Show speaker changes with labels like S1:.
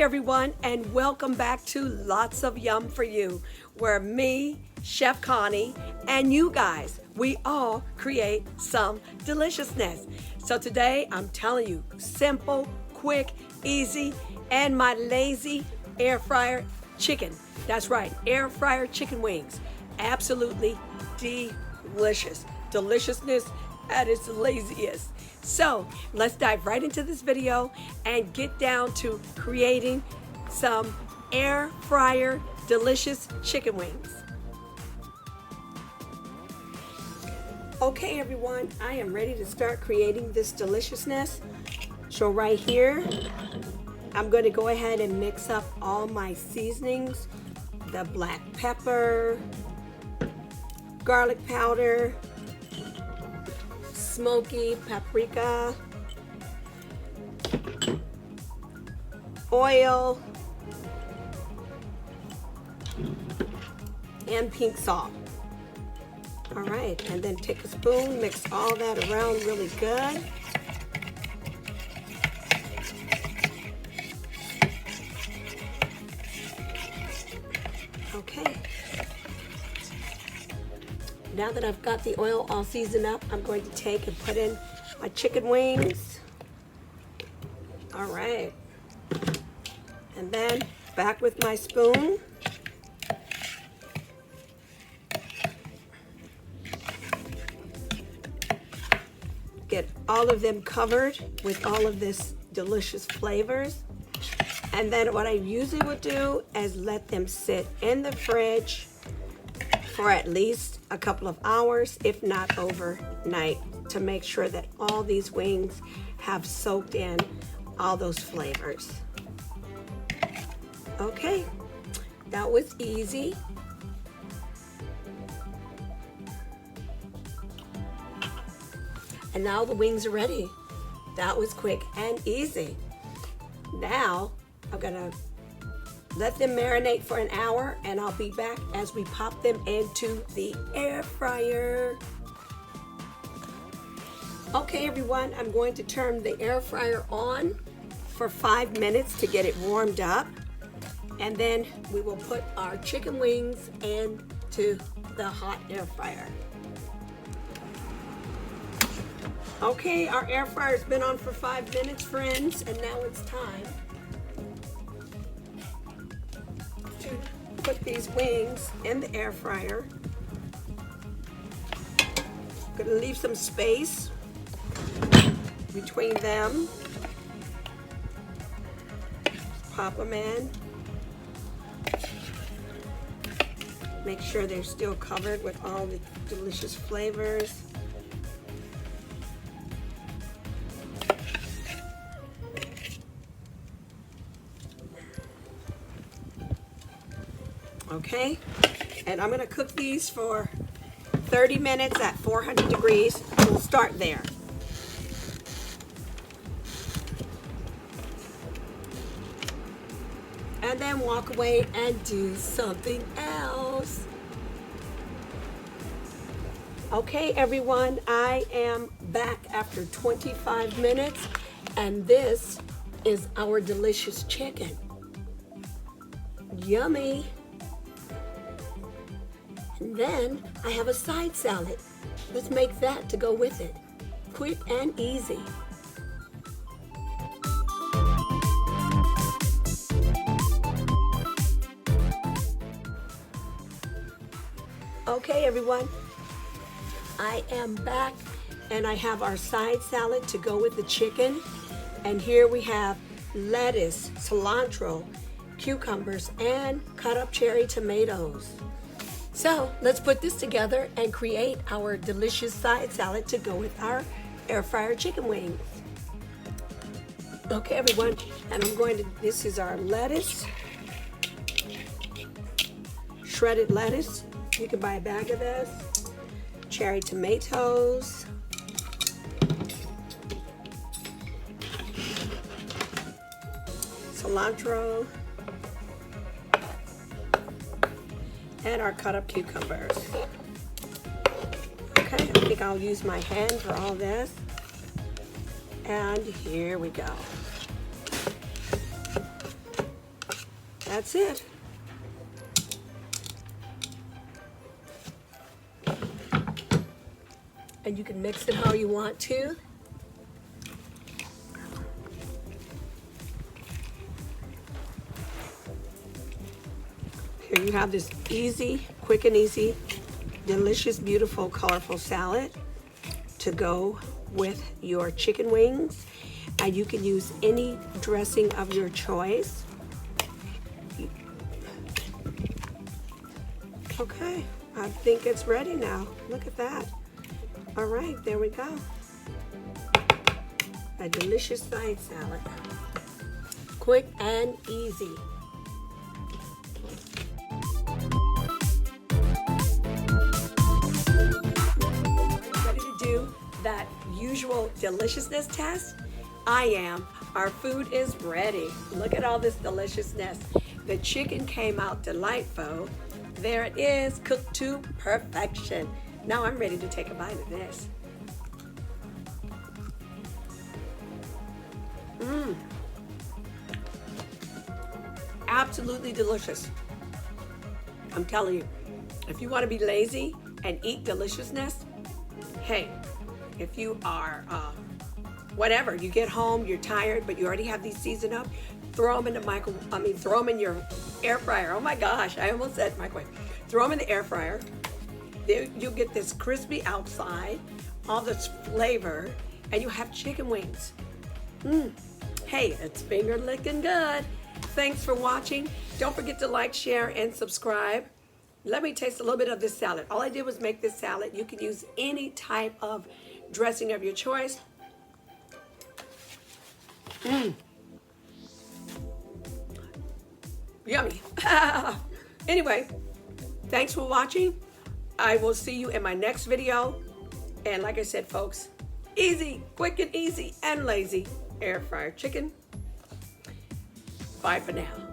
S1: everyone, and welcome back to Lots of Yum for You, where me, Chef Connie, and you guys, we all create some deliciousness. So today, I'm telling you, simple, quick, easy, and my lazy air fryer chicken. That's right, air fryer chicken wings. Absolutely delicious. Deliciousness at its laziest. So let's dive right into this video and get down to creating some air fryer delicious chicken wings. Okay everyone, I am ready to start creating this deliciousness. So right here, I'm going to go ahead and mix up all my seasonings. The black pepper, garlic powder, smoky paprika, oil, and pink salt. All right, and then take a spoon, mix all that around really good. Okay. Now that I've got the oil all seasoned up, I'm going to take and put in my chicken wings. All right. And then back with my spoon. Get all of them covered with all of this delicious flavors. And then what I usually would do is let them sit in the fridge for at least a couple of hours, if not overnight, to make sure that all these wings have soaked in all those flavors. Okay, that was easy. And now the wings are ready. That was quick and easy. Now I'm gonna let them marinate for an hour, and I'll be back as we pop them into the air fryer. Okay everyone, I'm going to turn the air fryer on for 5 minutes to get it warmed up. And then we will put our chicken wings into the hot air fryer. Okay, our air fryer's been on for 5 minutes, friends, and now it's time to put these wings in the air fryer. I'm gonna leave some space between them. Pop them in. Make sure they're still covered with all the delicious flavors. Okay, and I'm gonna cook these for 30 minutes at 400 degrees. We'll start there. And then walk away and do something else. Okay everyone, I am back after 25 minutes, and this is our delicious chicken. Yummy. And then I have a side salad. Let's make that to go with it. Quick and easy. Okay everyone, I am back, and I have our side salad to go with the chicken. And here we have lettuce, cilantro, cucumbers, and cut up cherry tomatoes. So let's put this together and create our delicious side salad to go with our air fryer chicken wings. Okay everyone, and this is our lettuce, shredded lettuce. You can buy a bag of this. Cherry tomatoes, cilantro, and our cut up cucumbers. Okay, I think I'll use my hand for all this. And here we go. That's it. And you can mix it how you want to. Here you have this easy, quick and easy, delicious, beautiful, colorful salad to go with your chicken wings. And you can use any dressing of your choice. Okay, I think it's ready now. Look at that. All right, there we go. A delicious side salad. Quick and easy. Ready to do that usual deliciousness test? I am. Our food is ready. Look at all this deliciousness. The chicken came out delightful. There it is, cooked to perfection. Now I'm ready to take a bite of this. Absolutely delicious. I'm telling you, if you want to be lazy and eat deliciousness, hey, if you are whatever, you get home, you're tired, but you already have these seasoned up, throw them in the throw them in your air fryer. Oh my gosh, I almost said microwave. Throw them in the air fryer. There, you'll get this crispy outside, all this flavor, and you have chicken wings. Hey, it's finger licking good. Thanks for watching. Don't forget to like, share, and subscribe. Let me taste a little bit of this salad. All I did was make this salad. You can use any type of dressing of your choice. Yummy. Anyway, thanks for watching. I will see you in my next video. And like I said, folks, easy, quick and easy and lazy air fryer chicken. Bye for now.